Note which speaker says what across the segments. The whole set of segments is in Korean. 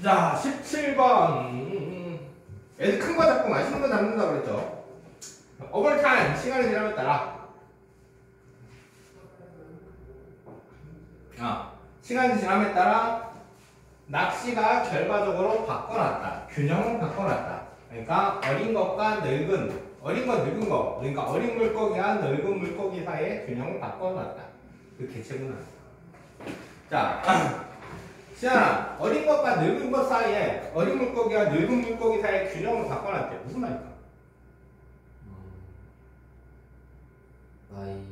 Speaker 1: 자, 17번. 애들 큰 거 잡고 맛있는 거 잡는다 그랬죠. 오버타임, 시간이 지남에 따라. 시간이 지남에 따라 낚시가 결과적으로 바꿔놨다. 균형을 바꿔놨다. 그러니까 어린 것과 늙은, 어린 것, 늙은 거. 그러니까 어린 물고기와 늙은 물고기 사이의 균형을 바꿔놨다. 그 개체구나. 자, 시연아, 어린 것과 늙은 것 사이에, 어린 물고기와 늙은 물고기 사이의 균형을 바꿔놨대. 무슨 말일까?
Speaker 2: 나이.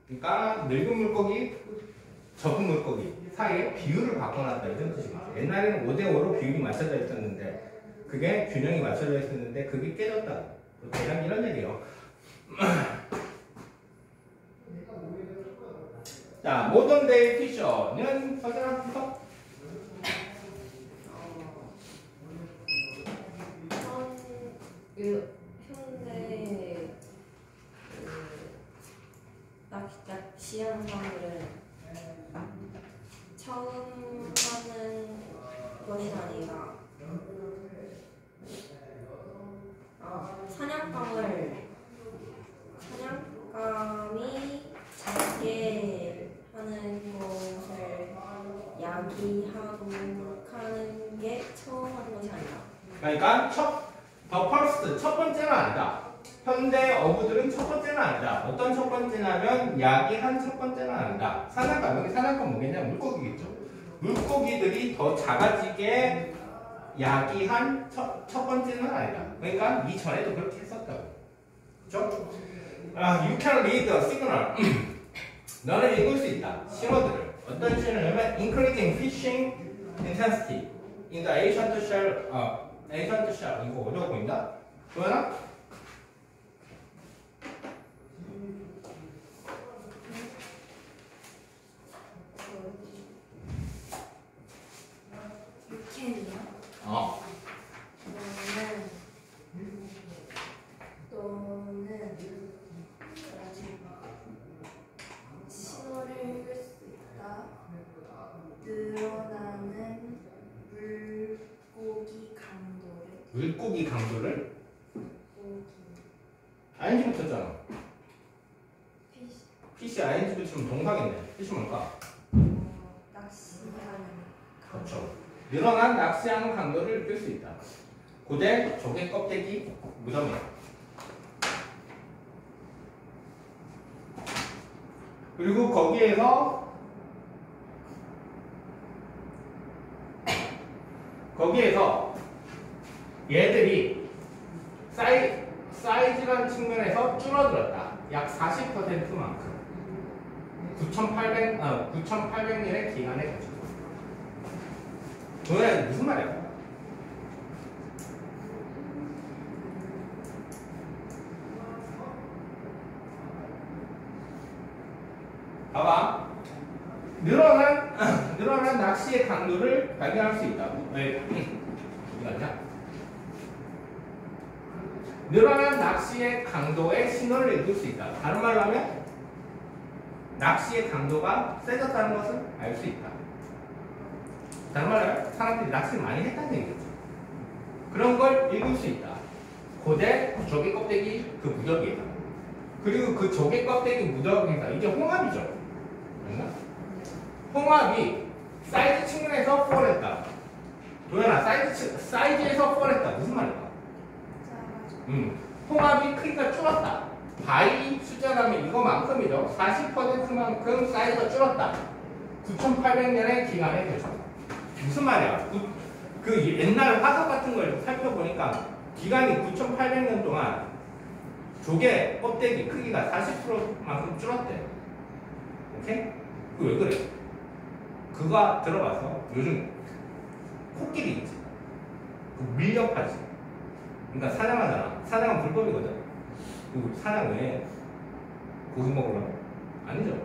Speaker 1: 그러니까 늙은 물고기, 적은 물고기 사이의 비율을 바꿔놨다 이런 뜻이겠죠. 옛날에는 5대5로 비율이 맞춰져 있었는데 그게 균형이 맞춰져 있었는데 그게 깨졌다. 대략 이런 얘기예요. 자, 모던데이 피셔는 서준아
Speaker 3: 현대 낚시 현상들은 처음 하는 것이 아니라 사냥감이 작게 하는 것을 야기하고 하는 게 처음 하는 것이 아니다.
Speaker 1: 그러니까 첫 번째는 아니다. 현대 어부들은 첫 번째는 아니다. 어떤 첫 번째냐면 야기한 첫 번째는 아니다. 사냥감, 여기 사냥감 뭐겠냐? 물고기겠죠. 물고기들이 더 작아지게 야기한 첫 번째는 아니다. 그러니까 이전에도 그렇게 했었다고. 그렇죠? You can read the signal. 너는 읽을 수 있다. 신호들을. 어떤 신호냐면 increasing fishing intensity in the ancient shell. ancient shell. 이거 어려워 보인다? 조연아?
Speaker 3: 너는 신호를 읽을 수 있다. 늘어나는
Speaker 1: 물고기 강도를? ing 붙였잖아. 피시 ing 붙이면 동사겠네. 피시 뭘까?
Speaker 3: 낚시하는
Speaker 1: 그렇죠. 늘어난 낚시하는 강도를 느낄 수 있다. 고대 조개 껍데기 무덤이야. 그리고 거기에서 얘들이 사이즈라는 측면에서 줄어들었다. 약 40%만큼. 9,800년의 기간에 걸쳐서. 그거는 무슨 말이야? 봐봐. 늘어난 낚시의 강도를 발견할 수 있다. 왜? 어디 갔냐? 늘어난 낚시의 강도의 신호를 읽을 수 있다. 다른 말로 하면 낚시의 강도가 세졌다는 것을 알 수 있다. 다른 말로 하면 사람들이 낚시를 많이 했다는 얘기죠. 그런 걸 읽을 수 있다. 고대 조개 껍데기 그 무더기에서. 그리고 그 조개 껍데기 무더기에서 이게 홍합이죠. 홍합이 사이즈 측면에서 폴했다. 도연아, 사이즈에서 폴했다. 무슨 말일까? 홍합이 크기가 줄었다. 바위 숫자라면 이거만큼이죠. 40%만큼 사이즈가 줄었다. 9,800년의 기간에 걸쳐서. 무슨 말이야? 그 옛날 화석 같은 걸 살펴보니까 기간이 9,800년 동안 조개 껍데기 크기가 40%만큼 줄었대. 오케이? 그 왜 그래? 그거 들어봐서 요즘 코끼리 있지? 그 밀렵하지? 그러니까 사냥하잖아. 사냥은 불법이거든? 그 사냥 왜? 고기 먹으려고? 아니죠.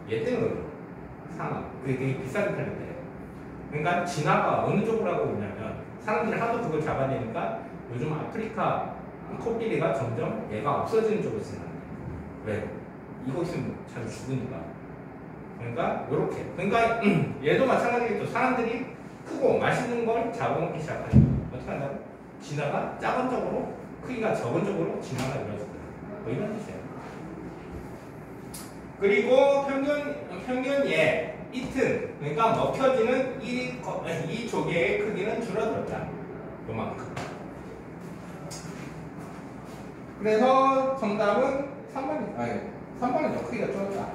Speaker 1: 얘 때문에 그래. 상어. 그게 되게 비싸게 팔린대. 그러니까 진화가 어느 쪽으로 하고 있냐면 사람들이 하도 그걸 잡아내니까 요즘 아프리카 코끼리가 점점 얘가 없어지는 쪽으로 진화한대. 왜? 이거 있으면 자주 죽으니까. 그러니까 요렇게. 그러니까 얘도 마찬가지겠죠. 사람들이 크고 맛있는 걸 잡아먹기 시작하니까 어떻게 한다고? 진화가 작은 쪽으로 크기가 적은 쪽으로 진화가 이루어진다. 뭐 이런 뜻이에요. 그리고 평균 예 이튼 그러니까 먹혀지는 이 조개의 크기는 줄어들었다. 요만큼. 그래서 정답은 3번이죠. 크기가 줄었다.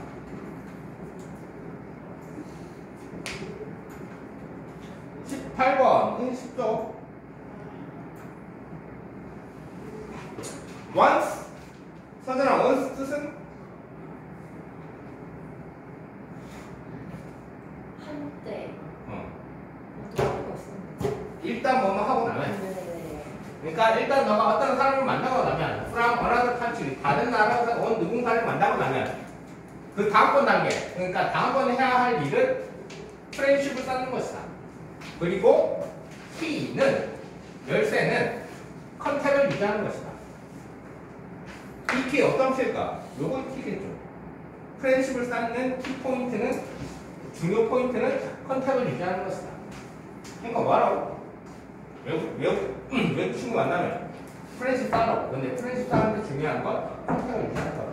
Speaker 1: 18번은 쉽죠. once 서준아 once 뜻은?
Speaker 3: 한때
Speaker 1: 어.
Speaker 3: 어떤 것은
Speaker 1: 일단 뭐뭐 하고 나면
Speaker 3: 네네.
Speaker 1: 그러니까 일단 너가 어떤 사람을 만나고 나면 from another country 다른 나라에서 온 누군가를 만나고 나면 그 다음번 단계 그러니까 다음번에 해야 할 일은 프렌십을 쌓는 것이다. 그리고 키는 열쇠는 컨택을 유지하는 것이다. 이 키 어떤 키일까? 요거 키겠죠. 프렌십을 쌓는 키 포인트는 중요 포인트는 컨택을 유지하는 것이다. 그러니까 뭐하라고? 외국 친구 만나면 프렌십 쌓으라고. 근데 프렌십 쌓는데 중요한 건 컨택을 유지하는 거다.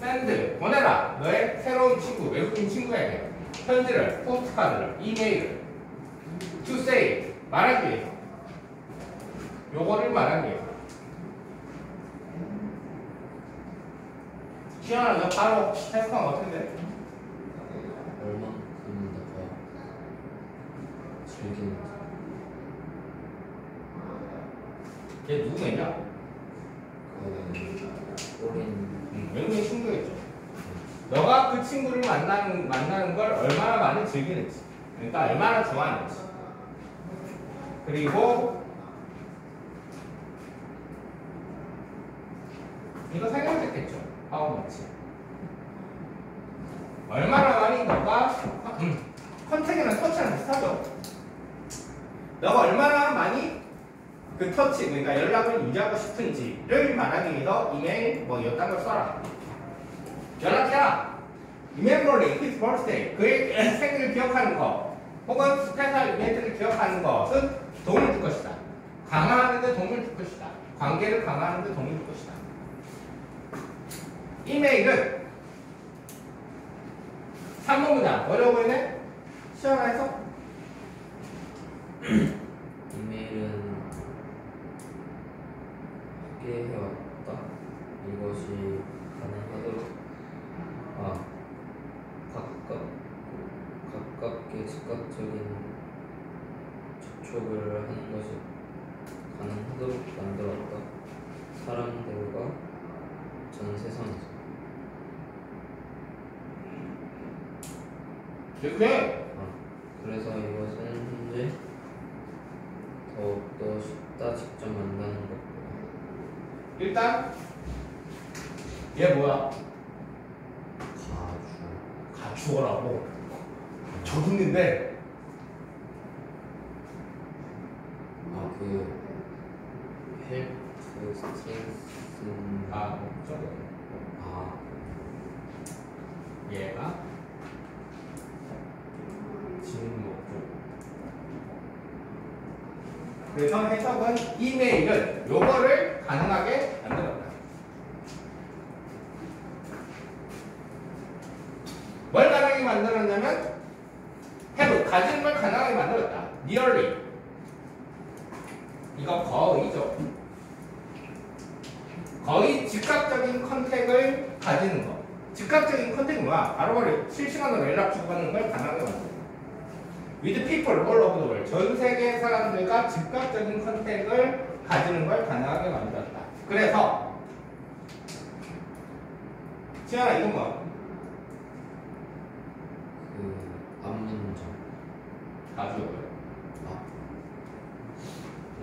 Speaker 1: send 보내라. 너의 새로운 친구, 외국인 친구에게 편지를, 포스트카드를, 이메일을 to say 말하기 위해서 요거를 말하기 위해서 시연아 너 바로 테스트하면 어떻게 돼?
Speaker 2: 얼만큼 내가 즐기는지.
Speaker 1: 걔 누구냐?
Speaker 2: 어린
Speaker 1: 외국인 친구겠죠. 너가 그 친구를 만나는 걸 얼마나 많이 즐기는지, 그러니까 얼마나 좋아하는지. 그리고 이거 생각했겠죠. how much. 얼마나 많이 너가 컨택이랑 터치랑 비슷하죠. 너가 얼마나 많이 그 터치, 그러니까 연락을 유지하고 싶은지를 말하기 위해서 이메일 뭐 이딴 걸 써라. 연락해라. Remembering his birthday. 그의 생일을 기억하는 것 혹은 스페셜 이벤트를 기억하는 것은 도움을 줄 것이다. 강화하는 데 도움을 줄 것이다. 관계를 강화하는 데 도움을 줄 것이다. 이메일은 3번 문장 어려워 보이네? 시험에서
Speaker 2: 이메일은 소개해왔다. 이것이 가능하도록 가깝게 즉각적인 접촉을 하는 것이 가능하도록 만들었다. 사람들과 전 세상에서.
Speaker 1: 이렇게
Speaker 2: 그래서 이것은 현재 더욱더 쉽다. 직접 만나는 것보다.
Speaker 1: 일단 얘 뭐야? 가주어라고 저기 있는데
Speaker 2: 헬프 스트렝스
Speaker 1: 목적어 얘가 지금 목적. 그래서 해석은 이메일은 요거를 가능하게 만들었다. 뭘 가능하게 만들었냐면 have 가지는 걸 가능하게 만들었다. nearly 이거 거의죠. 거의 즉각적인 컨택을 가지는 거. 즉각적인 컨택이 뭐야? 바로바로 실시간으로 연락 주고받는 걸 가능하게 만들었다. with people all over the world 전 세계 사람들과 즉각적인 컨택을 가지는 걸 가능하게 만들었다. 그래서 지현아 이건 뭐야?
Speaker 2: 앞문장.
Speaker 1: 가주어고요.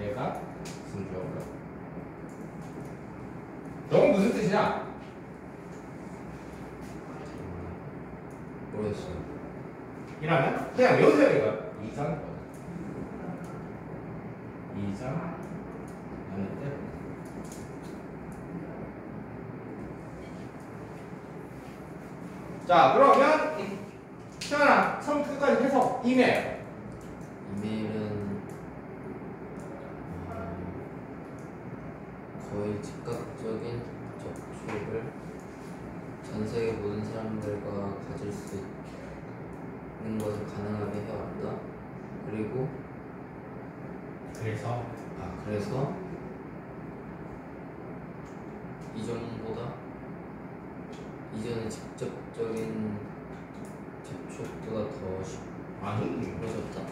Speaker 1: 얘가 무슨 주어고요? 너는 무슨 뜻이냐?
Speaker 2: 모르겠어요.
Speaker 1: 이라면 그냥 외우세요 이거. 2장 2장 하는데 자, 그러면 시원아, 처음 끝까지 해석. 이메일.
Speaker 2: 이메일은 거의 즉각적인 접촉을 전 세계 모든 사람들과 가질 수 있는 것을 가능하게 해왔다. 그리고 그래서 이전의 직접적인 접촉보다 더 쉽어졌다.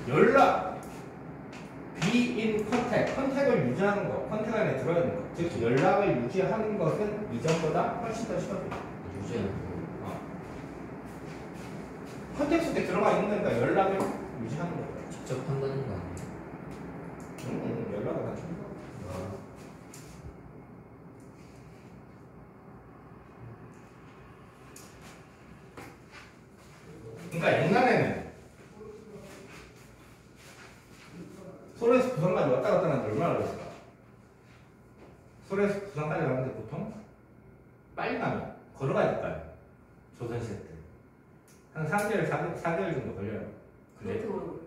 Speaker 1: 연락. be in contact. 컨택을 유지하는 거. 컨택 안에 들어있는 거. 즉, 연락을 유지하는 것은 이전보다 훨씬 더 쉬워져요.
Speaker 2: 유지하는 거.
Speaker 1: 컨택 속에 들어가 있는 거니까 연락을 유지하는 거예요.
Speaker 2: 직접 한다는 거 아니에요?
Speaker 1: 연락을 하죠. 그러니까 옛날에는 서울에서 부산까지 왔다 갔다 하는데 얼마나 걸렸을까? 서울에서 부산까지 가는데 보통 빨리 가면 걸어가야 될까요? 조선시대 때. 한 3개월, 4개월 정도 걸려요.
Speaker 3: 그렇게
Speaker 1: 근데
Speaker 3: 오래 걸려요?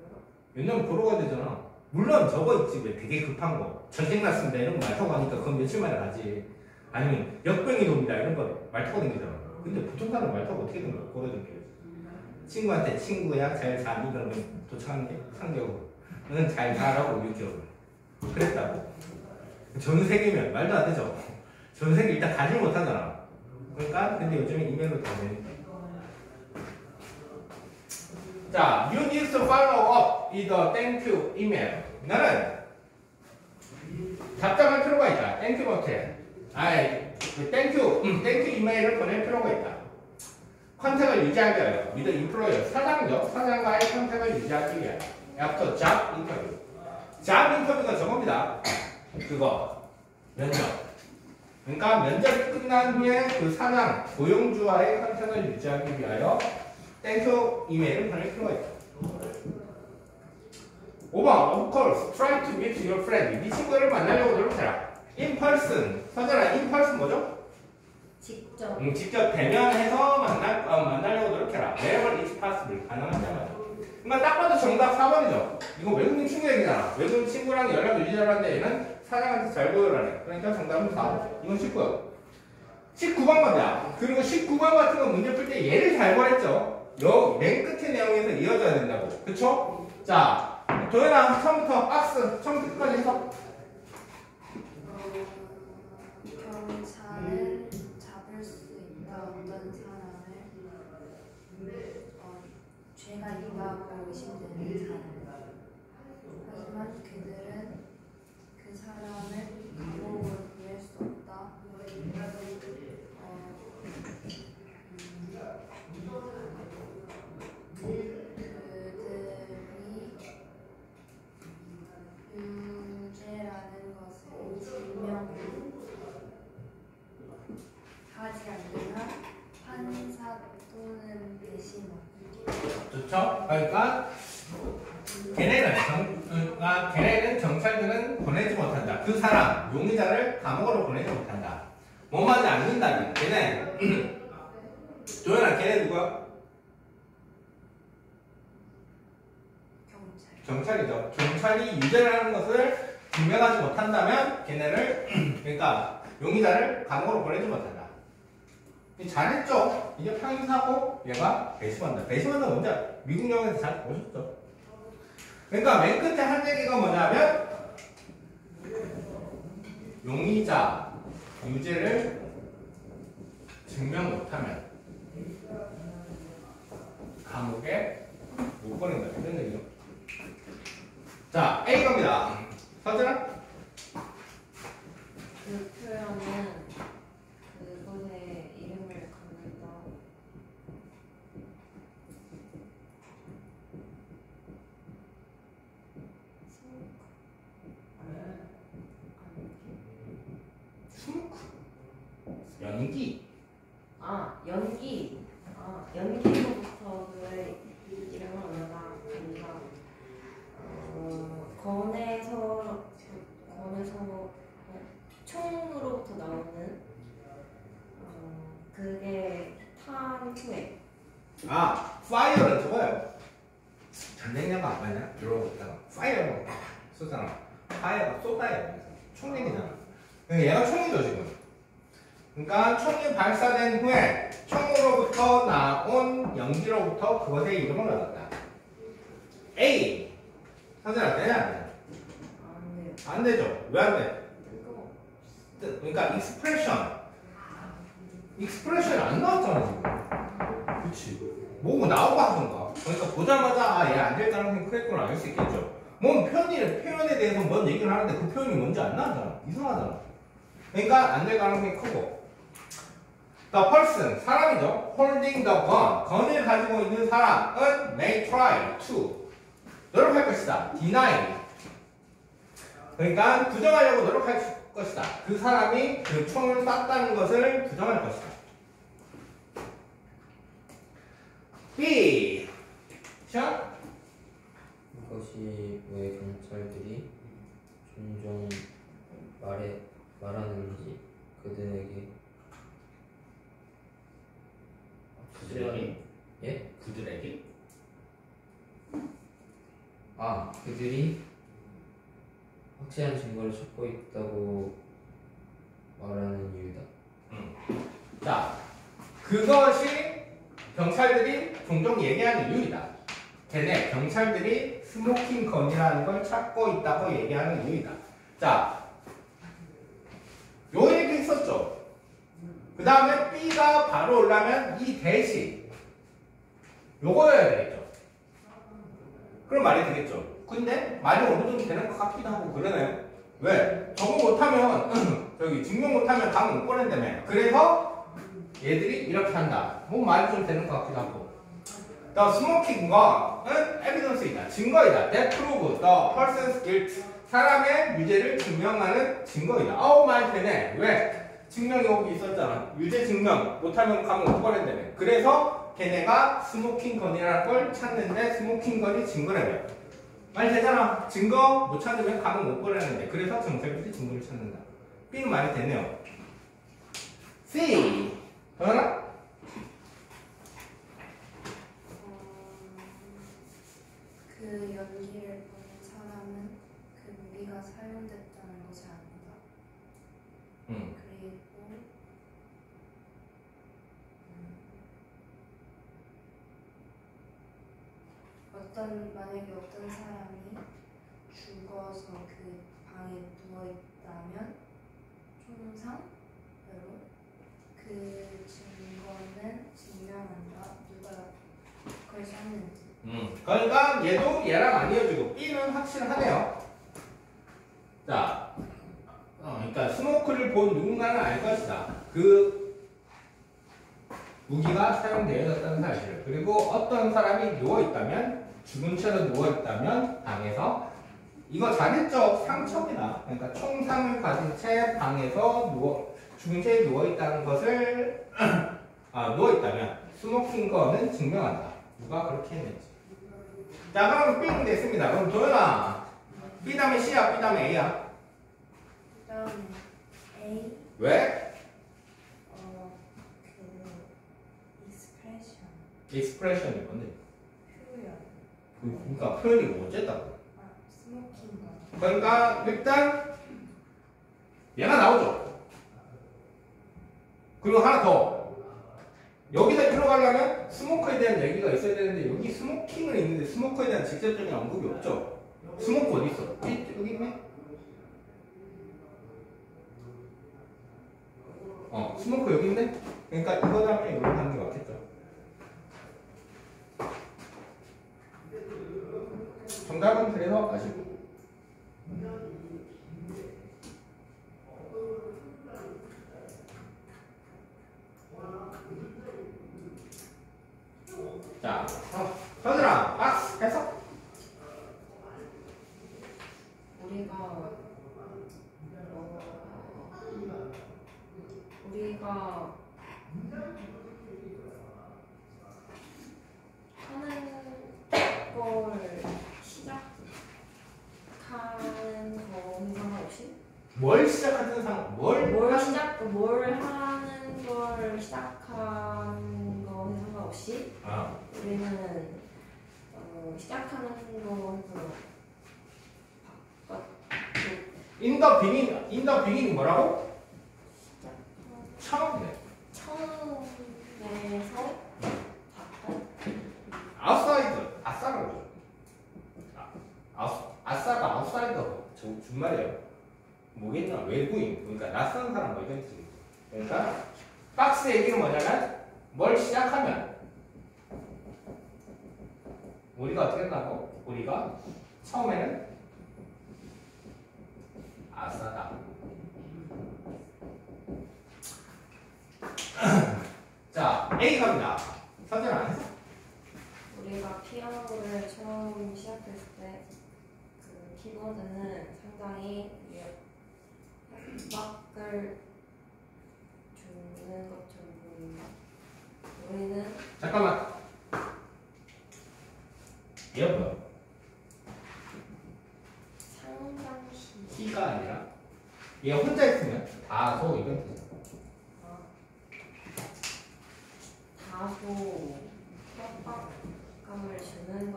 Speaker 1: 왜냐면 걸어가야 되잖아. 물론 저거 있지, 왜 되게 급한 거. 전쟁 났습니다. 이런 거 말 타고 가니까 그건 며칠 만에 가지. 아니면 역병이 돕니다. 이런 거 말 타고 다니잖아. 근데 보통 사람 말 타고 어떻게 된 거야? 걸어 다니지. 친구한테 친구야, 잘 사니? 그러면 도착하는 게 3개월. 너는 잘 가라고 6개월. 그랬다고. 전 세계면 말도 안 되죠. 전 세계 일단 가지 못하잖아. 그러니까, 근데 요즘에 이메일로 다 되니까. 자, you need to follow up with a thank you email. 나는 답장할 필요가 있다. thank you 못해. thank you 이메일을 보낼 필요가 있다. 컨택을 유지하기 위하여. with the employer. 사장과의 컨택을 유지하기 위하여. after job interview. job interview가 저겁니다. 그거. 면접. 그러니까 면접이 끝난 후에 그 사장, 고용주와의 컨택을 유지하기 위하여 땡큐 이메일을 보낼 필요가 있다. 5번, of course, try to meet your friend. 네 친구를 만나려고 노력해라. in person. 서준아, in person 뭐죠?
Speaker 3: 직접.
Speaker 1: 직접 대면해서 만나려고 노력해라. wherever it's possible. 가능한 때마다. 그러니까 딱 봐도 정답 4번이죠. 이거 외국인 친구 얘기잖아. 외국인 친구랑 연락 유지하라는데 얘는 사장한테 잘 보여라네. 그러니까 정답은 4번. 이건 19요. 19번 겁니다. 그리고 19번 같은 거 문제 풀 때 얘를 잘 구했죠. 맨 끝의 내용에서 이어져야 된다고. 그쵸? 자, 도현아, 처음부터 박스, 처음부터 끝까지 해서.
Speaker 3: 경찰을 잡을 수 있다. 어떤 사람을 죄가 있다고 의심되는 사람. 하지만 그들은 그 사람을 감옥으로 보낼 수 없다. 그들이 유죄라는 것을 증명하지 않으면 판사 또는 배심원.
Speaker 1: 좋죠? 그러니까 걔네는 경찰들은 보내지 못한다. 그 사람, 용의자를 감옥으로 보내지 못한다. 뭐하지 않는다니. 걔네 도현아, 걔네 누구야? 경찰이죠. 경찰이 유죄라는 것을 증명하지 못한다면 걔네를 그러니까 용의자를 감옥으로 보내지 못한다. 잘했죠? 이게 판사고 얘가 배심원다. 배심원은 뭔지 미국 영화에서 잘 보셨죠? 그러니까 맨 끝에 한 얘기가 뭐냐면 용의자 유죄를 증명 못하면 감옥에 못 보낸다. 이런 얘기죠. 자, A 겁니다. 서준아?
Speaker 3: 그 표현은 그곳의 이름을 갖는다.
Speaker 1: 스모크. 연기.
Speaker 3: 연기. 연기로부터 그의 이름을 얻는다. 권에서 총으로부터 나오는 그게 탄 후에
Speaker 1: 아, fire는 저거예요. 전쟁량가 안 맞냐? 들어오다가 fire로 쏘잖아. fire가 쏘다예요. 총링이잖아. 얘가 총이죠 지금. 그러니까 총이 발사된 후에 총으로부터 나온 연기로부터 그것의 이름을 얻었다. A. 선생님 되냐 안 되냐?
Speaker 3: 안 돼요.
Speaker 1: 안 되죠. 왜 안 돼?
Speaker 3: 그거
Speaker 1: 그러니까 익스프레션이 안 나왔잖아 지금. 그치. 뭐 나오고 하던가. 그러니까 보자마자 아, 얘 안 될 가능성이 크겠구나 알 수 있겠죠. 뭔 표현에 대해서 뭔 얘기를 하는데 그 표현이 뭔지 안 나오잖아. 이상하잖아. 그러니까 안 될 가능성이 크고. The person, 사람이죠. Holding the gun, 건을 가지고 있는 사람은 may try to 노력할 것이다. deny. 그러니까 부정하려고 노력할 것이다. 그 사람이 그 총을 쐈다는 것을 부정할 것이다. B. 시작.
Speaker 2: 이것이 왜 경찰들이 종종 말하는지 그들에게
Speaker 1: 그들에게?
Speaker 2: 예?
Speaker 1: 그들에게?
Speaker 2: 아 그들이 확실한 증거를 찾고 있다고 말하는 이유다.
Speaker 1: 자, 그것이 경찰들이 종종 얘기하는 이유이다. 걔네 경찰들이 스모킹 건이라는 걸 찾고 있다고 얘기하는 이유이다. 자, 요 얘기 했었죠. 그 다음에 B가 바로 오려면 이 대시 요거여야 되겠죠. 그럼 말이 되겠죠. 근데 말이 어느 정도 되는 것 같기도 하고 그러네요. 왜? 저거 못하면 저기 증명 못하면 감 못 보낸다며. 그래서 얘들이 이렇게 한다. 뭐 말이 좀 되는 것 같기도 하고. The smoking gun은 evidence이다. 증거이다. That prove the person's guilt. 사람의 유죄를 증명하는 증거이다. 아우 말 되네. 왜? 증명 여기 있었잖아. 유죄 증명 못하면 감 못 보낸다며. 그래서 걔네가 스모킹 건이라는 걸 찾는데 스모킹 건이 증거라며. 말 되잖아. 증거 못 찾으면 감을 못 보내는데. 그래서 경찰들이 증거를 찾는다. B는 말이 되네요. C. 도현아?
Speaker 3: 그 연기를 보는 사람은 그 무기가 사용됐다는 것을 압니다. 그리고 만약에 어떤 사람이 죽어서 그 방에 누워 있다면 총상으로 그 증거는 증명한다. 누가 그걸 쐈는지.
Speaker 1: 그러니까 얘도 얘랑 안 이어지고 B는 확실하네요. 자, 그러니까 스모크를 본 누군가는 알 것이다. 그 무기가 사용되어졌다는 사실. 그리고 어떤 사람이 누워있다면, 죽은 채로 누워있다면 방에서 이거 잘했죠? 상처입니다. 그러니까 총상을 가진 채 방에서 죽은 채 누워있다는 것을 누워있다면 스모킹 거는 증명한다. 누가 그렇게 했는지. 자, 그럼 B는 됐습니다. 그럼 도현아, B 다음에 C야, B 다음에 A야?
Speaker 3: 그다음에 A
Speaker 1: 왜? 익스프레션이 뭔데?
Speaker 3: 표현.
Speaker 1: 그러니까 표현이 뭐 어쨌다고?
Speaker 3: 스모킹 거.
Speaker 1: 그러니까 일단 얘가 나오죠. 그리고 하나 더. 여기서 들어가려면 스모커에 대한 얘기가 있어야 되는데 여기 스모킹은 있는데 스모커에 대한 직접적인 언급이 없죠. 스모커 어디 있어? 여기 있네? 스모커 여기 있네? 그러니까 이거 다음에 이걸 하는 게 맞겠죠. 정답은 그래서 아시고. 자, 서준아, 박스 해석.
Speaker 3: 우리가 하는 걸 시작하는 거는 상관없이
Speaker 1: 뭘 시작하든 뭘
Speaker 3: 하는 걸 시작하는 거는 상관없이 뭐지?
Speaker 1: 아.
Speaker 3: 우리는 시작하는 거에서
Speaker 1: 인더 비긴 뭐라고? 처음이네.
Speaker 3: 처음에서 바꿔.
Speaker 1: 아웃사이드. 아싸라고. 아싸가 아웃사이더. 준말이에요. 뭐겠냐? 외부인. 그러니까 낯선 사람 뭐 이런 뜻이지. 그러니까 박스 얘기는 뭐냐면 뭘 시작하면 우리가 어떻게 한다고? 우리가 처음에는 아싸다. 자, A 갑니다. 선택 안 했어?
Speaker 3: 우리가 피아노를 처음 시작했을 때 그 키보드는 상당히 협박을 주는 것처럼 보인다. 우리는
Speaker 1: 잠깐만. 얘 뭐야?
Speaker 3: 상당히
Speaker 1: C가 아니라 얘 혼자 있으면 다소 이런 뜻이야.
Speaker 3: 다소 협박감을 주는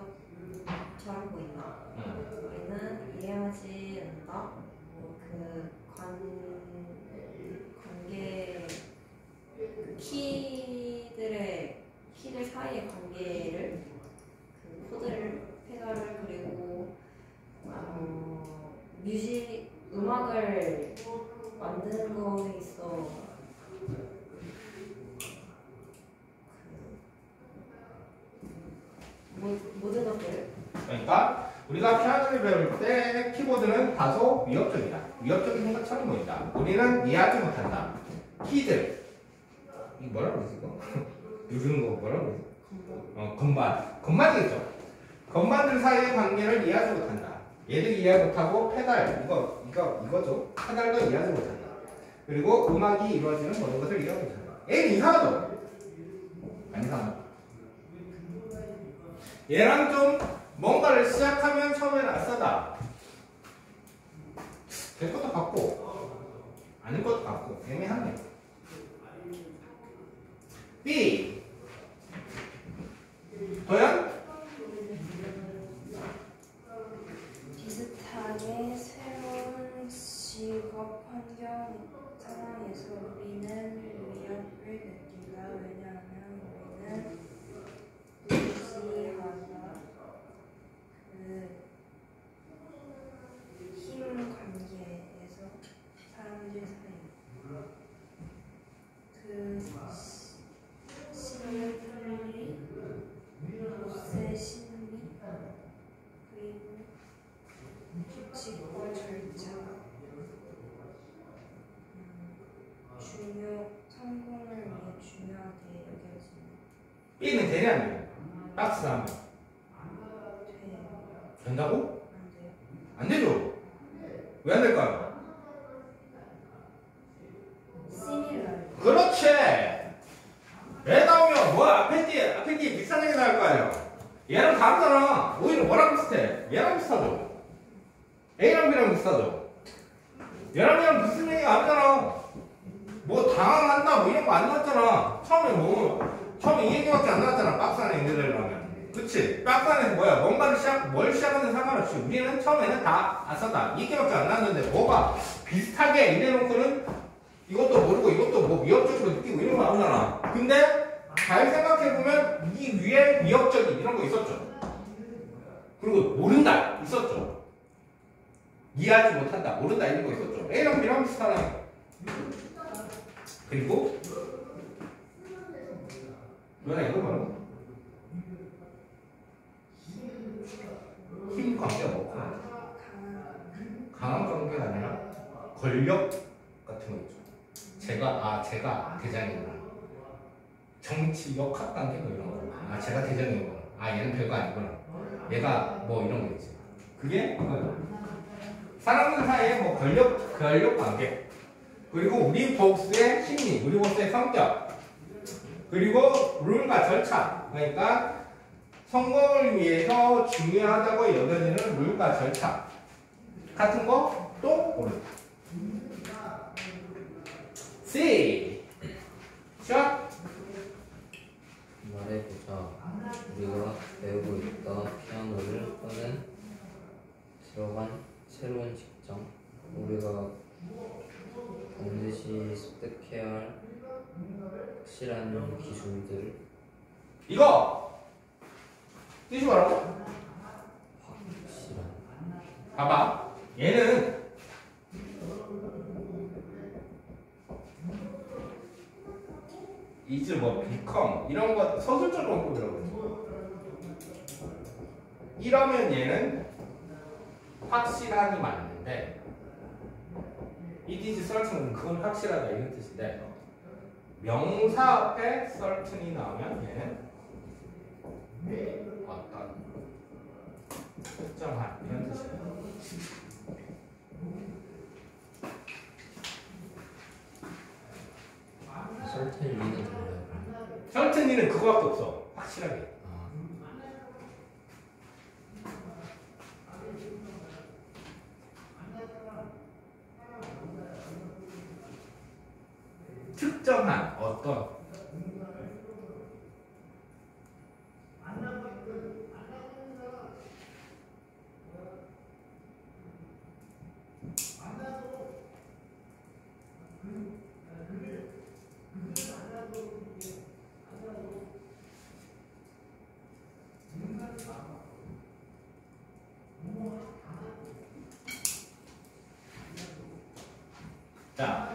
Speaker 3: 것처럼 보인다. 우리는 이해하지 않는다. 그 관계 키들 사이의 관계를 그 코드를 페달을 그리고 음악을 만드는 거에 있어 모든 것들을
Speaker 1: 그러니까 우리가 피아노를 배울 때 키보드는 다소 위협적이다. 위협적인 생각처럼 보인다. 우리는 이해하지 못한다. 키들. 이 뭐라고 그러지 이거? 누르는 거 뭐라고 그러지? 건반. 건반이겠죠. 건반들 사이의 관계를 이해하지 못한다. 얘들 이해 못하고 페달. 이거죠. 페달도 이해하지 못한다. 그리고 음악이 이루어지는 모든 것을 이해하지 못한다. 얘는 이상하죠? 안 이상하죠? 얘랑 좀 뭔가를 시작하면 처음에는 아싸다. 될 것도 같고 아닐 것도 같고 애매하네. B. 도연?
Speaker 3: 비슷하게 새로운 직업 환경 상황에서 우리는 위협을 느낀다. 왜냐하면 우리는 무시하다. 그 힘 관계에서 사람들 사이 그 심리, 보스의 심리, 그리고 규칙과 절차, 성공을 위해 중요하게 여겨진다.
Speaker 1: B는 되냐 안 되냐? 박스가 하면
Speaker 3: 돼요.
Speaker 1: 된다고?
Speaker 3: 안 돼요?
Speaker 1: 안 되죠. 왜 안 될까요?
Speaker 3: 시밀러.
Speaker 1: 그렇지. 왜 나오면 뭐 앞에 뒤에 비슷한 얘기 나올 거 아니에요. 얘랑 다르잖아. 오히려 뭐랑 비슷해? 얘랑 비슷하죠. A랑 B랑 비슷하죠. 얘랑 얘랑 무슨 얘기가 아니잖아. 뭐 당황한다 뭐 이런 거 안 나왔잖아. 처음에 이 얘기밖에 안 나왔잖아. 박스 안에 있는 애들 하면. 그치? 박스 안에서 뭐야? 뭘 시작하든 상관없이 우리는 처음에는 다 아싸다. 이 얘기밖에 안 나왔는데 뭐가 비슷하게 이래놓고는 이것도 모르고 이것도 뭐 위협적으로 느끼고 이런 거 나오잖아. 근데 잘 생각해보면 이 위에 위협적인 이런 거 있었죠. 그리고 모른다 있었죠. 이해하지 못한다 모른다 이런 거 있었죠. A랑 B랑 비슷하네. 그리고 뭐야 이거 바로 힘 관계가 뭐구나. 강한 관계가 아니라 권력 같은 거 있죠. 제가 대장이구나. 정치 역학 관계 뭐 이런 거. 제가 대장이구나. 얘는 별거 아니구나. 얘가 뭐 이런 거 있지. 그게 이거예요. 사람들 사이에 뭐 권력 관계. 그리고 우리 보스의 심리, 우리 보스의 성격. 그리고 룰과 절차. 그러니까 성공을 위해서 중요하다고 여겨지는 룰과 절차 같은 거 또 모른다. C. 샷.
Speaker 2: 말은 말해보자. 우리가 배우고 있다 피아노를 또는 들어간 새로운 직장. 우리가 반드시 습득해야 할 확실한 기술들.
Speaker 1: 이거 뜻이 뭐라고?
Speaker 2: 확실한.
Speaker 1: 봐봐. 얘는 is 뭐 become 이런 거 서술적 용법이라고 그러죠. 이러면 얘는 확실한이 맞는데 it is certain 그건 확실하다 이런 뜻인데 명사 앞에 certain이 나오면 얘는 어떤 특정한 이런 뜻이에요.
Speaker 2: 설텐리는 달라요.
Speaker 1: certain이는 그거밖에 없어. 확실하게.
Speaker 2: 아,
Speaker 1: 특정한 어떤 자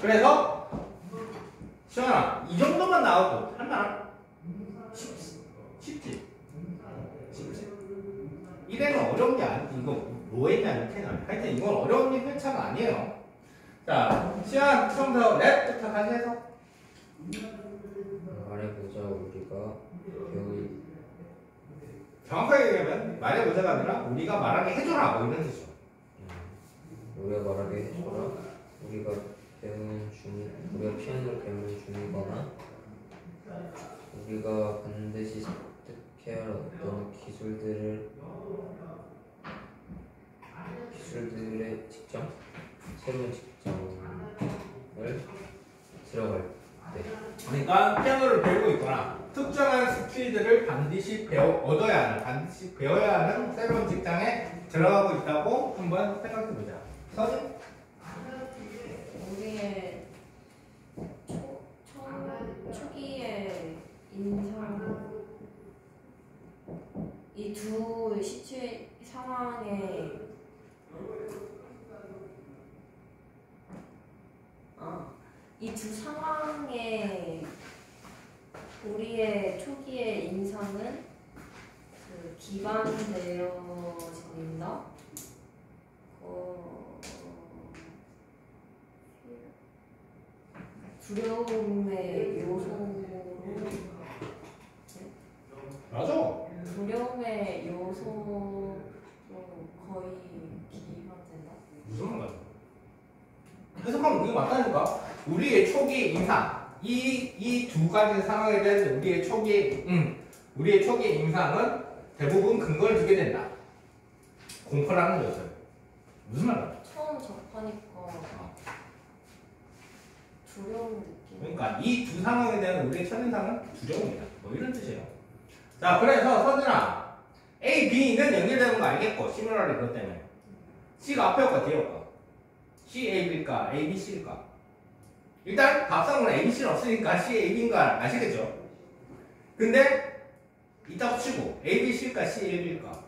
Speaker 1: 그래서 시원아 이 정도만 나와도 할만한 쉽지 이래는 어려운 게 아니지. 이거 뭐 했냐 이렇게 나 하여튼 이건 어려운 회차가 아니에요. 자 시원 처음부터 랩부터 다시 해서
Speaker 2: 말해보자. 우리가 배우고
Speaker 1: 정확하게 얘기하면 말해보자가 아니라 우리가 말하게 해줘라 뭐 이런 뜻이죠.
Speaker 2: 우리가 말하게 해줘라. 우리가 피아노를 배우는 중이거나 우리가 반드시 습득해야 할 어떤 기술들의 직장, 새로운 직장을 들어갈 때.
Speaker 1: 그러니까 피아노를 배우고 있거나 특정한 스킬들을 반드시 반드시 배워야 하는 새로운 직장에 들어가고 있다고 한번 생각해보자. 서진?
Speaker 3: 우리의 초기의 인상 이 두 상황에 이 두 상황에 우리의 초기의 인상은 그 기반되어진다. 두려움의 요소로
Speaker 1: 맞아.
Speaker 3: 두려움의 요소로 거의 기반된다.
Speaker 1: 무슨 말이야? 해석하면 그게 맞다니까. 우리의 초기 인상 이 두 가지 상황에 대한 우리의 초기 인상은 대부분 근거를 주게 된다. 공포라는 요소예요. 무슨 말이야?
Speaker 3: 처음 접하니까 두려움 느낌.
Speaker 1: 그러니까 이 두 상황에 대한 우리의 첫인상은 두려움이다. 뭐 이런 뜻이에요. 자, 그래서 서준아, A, B는 연결되는 거 알겠고, 시뮬러리 그것 때문에. C가 앞에 올까, 뒤에 올까? C, A, B일까? A, B, C일까? 일단 답상으로 A, B, C는 없으니까 C, A, B인 거 아시겠죠? 근데 이따 붙이고 A, B, C일까? C, A, B일까?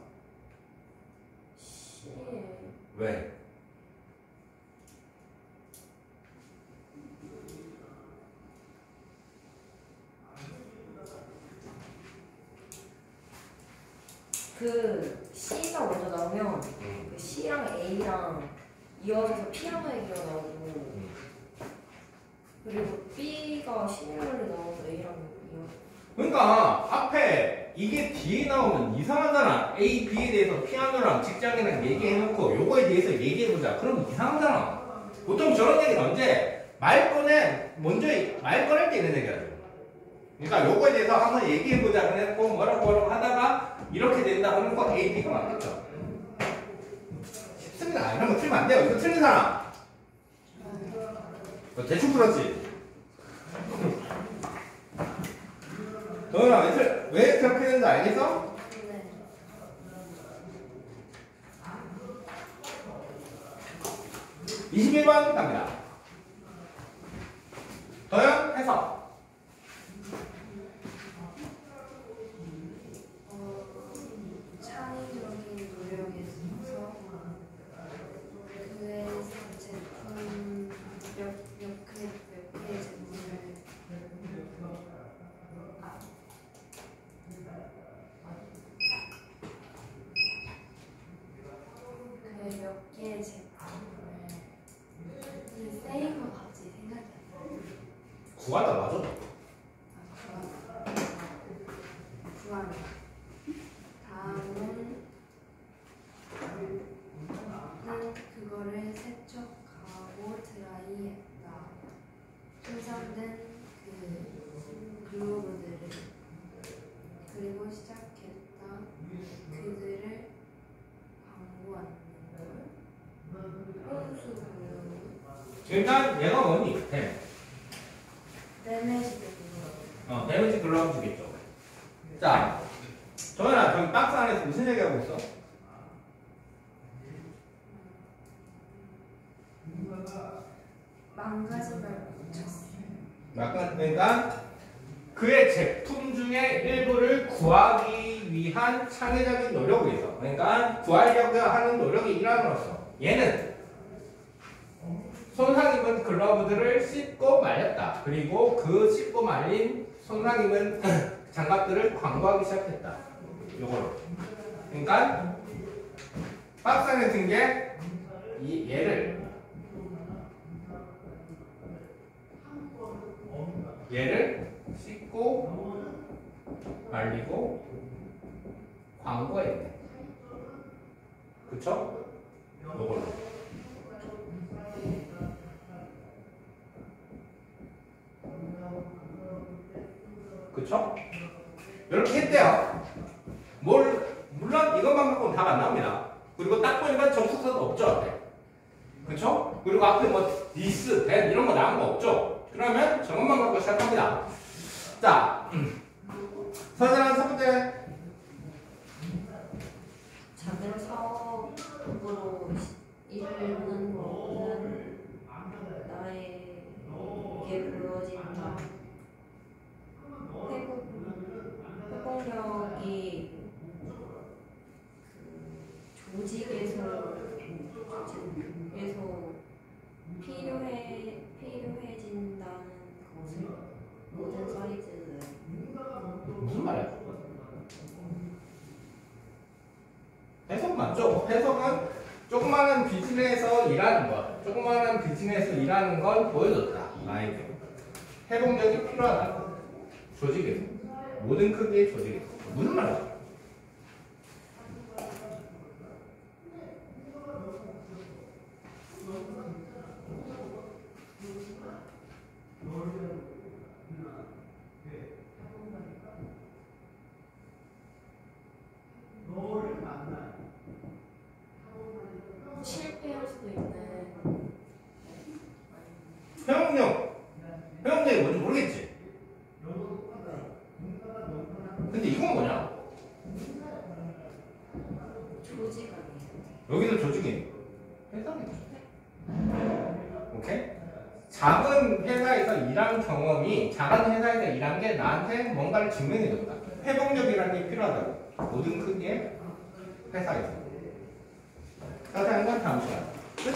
Speaker 3: C.
Speaker 1: 왜?
Speaker 3: 그 C가 먼저 나오면 그 C랑 A랑 이어져서 피아노 얘기가 나오고 그리고 B가 시뮬러리 나오고 A랑 이어져.
Speaker 1: 그러니까 앞에 이게 뒤에 나오면 이상하잖아. A, B에 대해서 피아노랑 직장이랑 얘기해놓고 요거에 대해서 얘기해보자. 그럼 이상하잖아. 보통 저런 얘기는 언제? 말 꺼낼 때 이런 얘기 하죠. 그러니까 요거에 대해서 한번 얘기해보자. 그래갖고 뭐라고 하다가 이렇게 된다 하면 꼭 A, B가 맞겠죠. 쉽습니다. 이런 거 틀리면 안 돼요. 이거 틀린 사람. 너 대충 풀었지? 너는 왜 그렇게 되는지 알겠어?
Speaker 3: 네.
Speaker 1: 21번 갑니다. 도연 해석.
Speaker 3: 창의적인 노력에 있어서 그의 제품 몇 개의 제품을 그의 몇 개의 제품을 세인 것 같지 생각이 안 나.
Speaker 1: 구하다 맞아.
Speaker 3: 구하는 다음은 그거를 세척하고 드라이했다. 손상된 그 글로브들을 그리고 시작했다. 그들을 광고하는 걸 혼수 글로브
Speaker 1: 일단 얘가 뭐니?
Speaker 3: 데메시드 글로브
Speaker 1: 데미지 글러브 주겠죠. 자, 정현아, 저기 박스 안에서 무슨 얘기하고 있어?
Speaker 3: 망가진 걸 묻혔어요.
Speaker 1: 그러니까 그의 제품 중에 일부를 구하기 위한 창의적인 노력이 있어. 그러니까 구하려고 하는 노력이 일환으로서 얘는 손상 입은 글러브들을 씻고 말렸다. 그리고 그 씻고 말린 손상 입은 장갑들을 광고하기 시작했다. 요거로. 그러니까 박스 안에 든 게 얘를 씻고 말리고 광고했네. 그쵸? 요걸로. 그쵸? 이렇게 했대요. 물론 이것만 갖고는 답 안 나옵니다. 그리고 딱 보니까 접속사도 없죠, 앞에. 그쵸? 그리고 앞에 뭐 this, that 이런 거 나온 거 없죠? 그러면 저것만 갖고 시작합니다. 자, 선생님 첫 번째.
Speaker 4: 작은 사업으로 일을 하는 거는 나에게 보여진다. 회복력이 그 조직에서 필요해진다는 것을 모든 사이즈는
Speaker 1: 무슨 말이야? 해석 맞죠? 해석은 조그마한 비즈니스에서 일하는 것, 조그마한 비즈니스에서 일하는 걸 보여줬다. 나에게. 회복력이 필요하다. 조직에서. 모든 크기의 조직에서. 무슨 말이야?
Speaker 3: 실패할 수도 있네.
Speaker 1: 회복력이 뭔지 모르겠지? 근데 이건 뭐냐?
Speaker 3: 조직 아니에요.
Speaker 1: 여기도 조직이 회사겠죠. 오케이? 작은 회사에서 일한 경험이 작은 회사에서 일한 게 나한테 뭔가를 증명해줬다. 회복력이라는 게 필요하다고. 모든 크기의 회사에서. 자세한 건 다음 시간. 끝.